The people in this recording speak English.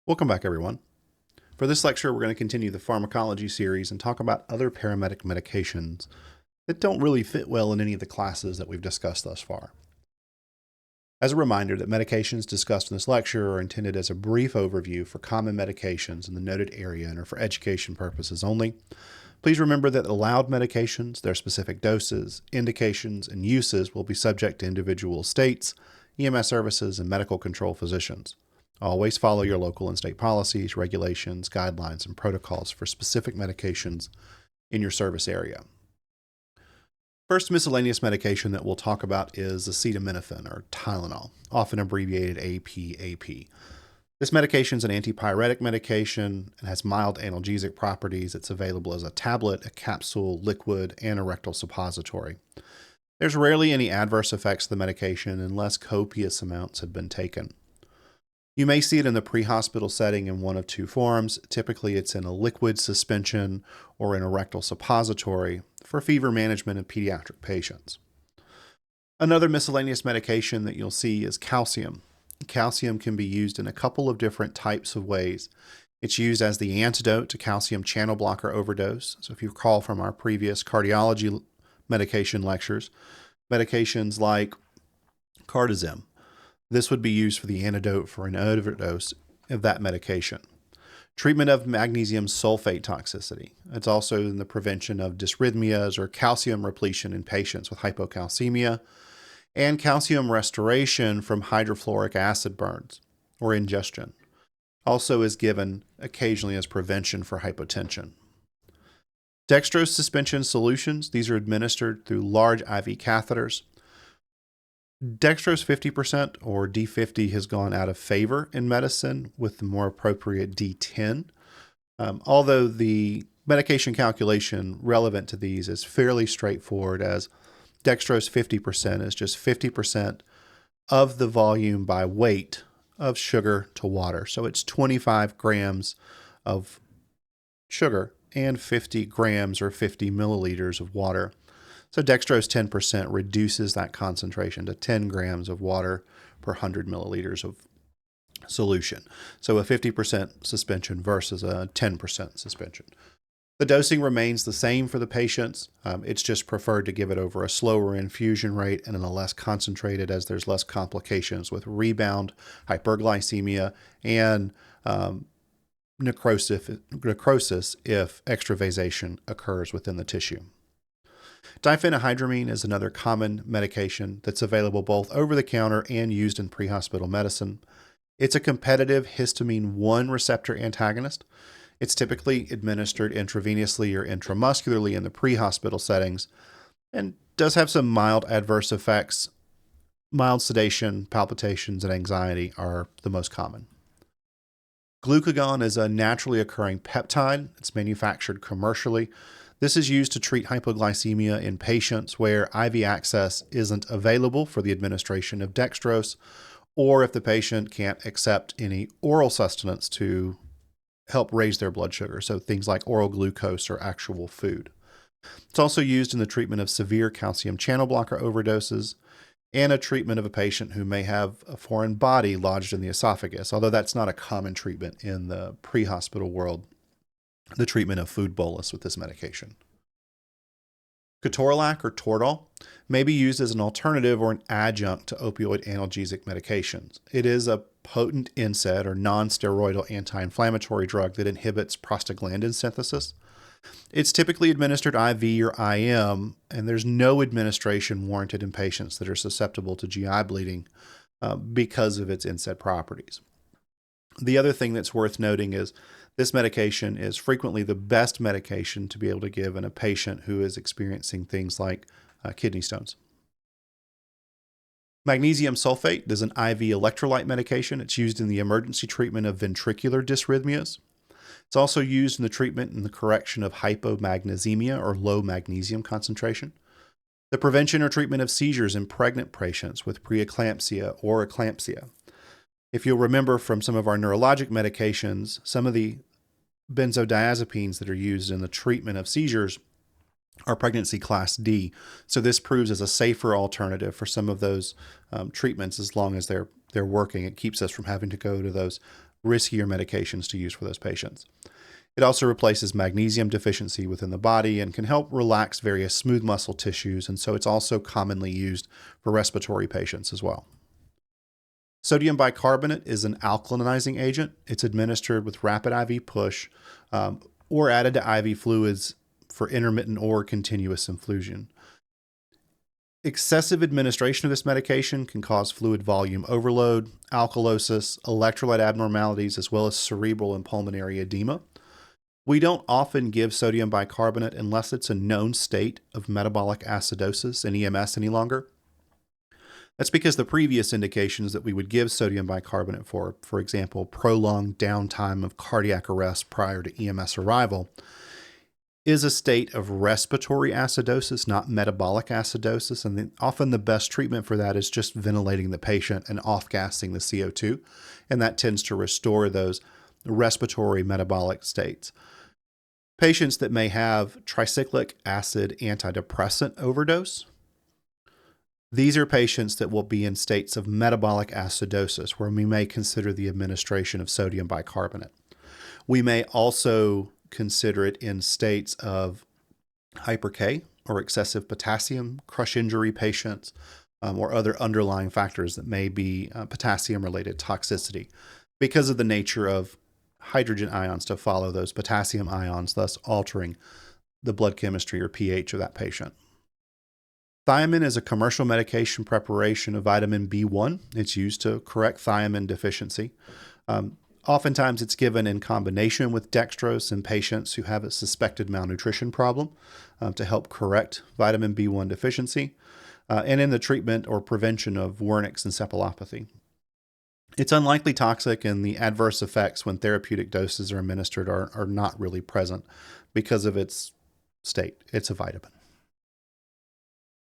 Welcome back, everyone. For this lecture, we're going to continue the pharmacology series and talk about other paramedic medications that don't really fit well in any of the classes that we've discussed thus far. As a reminder that medications discussed in this lecture are intended as a brief overview for common medications in the noted area and are for education purposes only. Please remember that allowed medications, their specific doses, indications, and uses will be subject to individual states, EMS services, and medical control physicians. Always follow your local and state policies, regulations, guidelines, and protocols for specific medications in your service area. First miscellaneous medication that we'll talk about is acetaminophen or Tylenol, often abbreviated APAP. This medication is an antipyretic medication and has mild analgesic properties. It's available as a tablet, a capsule, liquid, and a rectal suppository. There's rarely any adverse effects of the medication unless copious amounts have been taken. You may see it in the pre-hospital setting in one of two forms. Typically, it's in a liquid suspension or in a rectal suppository for fever management in pediatric patients. Another miscellaneous medication that you'll see is calcium. Calcium can be used in a couple of different types of ways. It's used as the antidote to calcium channel blocker overdose. So if you recall from our previous cardiology medication lectures, medications like cardizem, this would be used for the antidote for an overdose of that medication. Treatment of magnesium sulfate toxicity. It's also in the prevention of dysrhythmias or calcium repletion in patients with hypocalcemia, and calcium restoration from hydrofluoric acid burns or ingestion. Also is given occasionally as prevention for hypotension. Dextrose suspension solutions. These are administered through large IV catheters. Dextrose 50% or D50 has gone out of favor in medicine with the more appropriate D10. Although the medication calculation relevant to these is fairly straightforward, as dextrose 50% is just 50% of the volume by weight of sugar to water. So it's 25 grams of sugar and 50 grams or 50 milliliters of water. So dextrose 10% reduces that concentration to 10 grams of water per 100 milliliters of solution. So a 50% suspension versus a 10% suspension. The dosing remains the same for the patients. It's just preferred to give it over a slower infusion rate and in a less concentrated, as there's less complications with rebound, hyperglycemia, and necrosis if extravasation occurs within the tissue. Diphenhydramine is another common medication that's available both over the counter and used in pre-hospital medicine. It's a competitive histamine 1 receptor antagonist. It's typically administered intravenously or intramuscularly in the pre-hospital settings and does have some mild adverse effects. Mild sedation, palpitations, and anxiety are the most common. Glucagon is a naturally occurring peptide. It's manufactured commercially. This is used to treat hypoglycemia in patients where IV access isn't available for the administration of dextrose, or if the patient can't accept any oral sustenance to help raise their blood sugar, so things like oral glucose or actual food. It's also used in the treatment of severe calcium channel blocker overdoses and a treatment of a patient who may have a foreign body lodged in the esophagus, although that's not a common treatment in the pre-hospital world. The treatment of food bolus with this medication. Ketorolac or Toradol may be used as an alternative or an adjunct to opioid analgesic medications. It is a potent NSAID or non-steroidal anti-inflammatory drug that inhibits prostaglandin synthesis. It's typically administered IV or IM, and there's no administration warranted in patients that are susceptible to GI bleeding because of its NSAID properties. The other thing that's worth noting is this medication is frequently the best medication to be able to give in a patient who is experiencing things like kidney stones. Magnesium sulfate is an IV electrolyte medication. It's used in the emergency treatment of ventricular dysrhythmias. It's also used in the treatment and the correction of hypomagnesemia or low magnesium concentration. The prevention or treatment of seizures in pregnant patients with preeclampsia or eclampsia. If you'll remember from some of our neurologic medications, some of the benzodiazepines that are used in the treatment of seizures are pregnancy class D. So this proves as a safer alternative for some of those treatments as long as they're working. It keeps us from having to go to those riskier medications to use for those patients. It also replaces magnesium deficiency within the body and can help relax various smooth muscle tissues, and so it's also commonly used for respiratory patients as well. Sodium bicarbonate is an alkalinizing agent. It's administered with rapid IV push or added to IV fluids for intermittent or continuous infusion. Excessive administration of this medication can cause fluid volume overload, alkalosis, electrolyte abnormalities, as well as cerebral and pulmonary edema. We don't often give sodium bicarbonate unless it's a known state of metabolic acidosis in EMS any longer. That's because the previous indications that we would give sodium bicarbonate for example, prolonged downtime of cardiac arrest prior to EMS arrival, is a state of respiratory acidosis, not metabolic acidosis. And often the best treatment for that is just ventilating the patient and off-gassing the CO2. And that tends to restore those respiratory metabolic states. Patients that may have tricyclic acid antidepressant overdose, these are patients that will be in states of metabolic acidosis, where we may consider the administration of sodium bicarbonate. We may also consider it in states of hyper-K or excessive potassium, crush injury patients, or other underlying factors that may be potassium-related toxicity because of the nature of hydrogen ions to follow those potassium ions, thus altering the blood chemistry or pH of that patient. Thiamine is a commercial medication preparation of vitamin B1. It's used to correct thiamine deficiency. Oftentimes it's given in combination with dextrose in patients who have a suspected malnutrition problem to help correct vitamin B1 deficiency and in the treatment or prevention of Wernicke's encephalopathy. It's unlikely toxic, and the adverse effects when therapeutic doses are administered are not really present because of its state. It's a vitamin.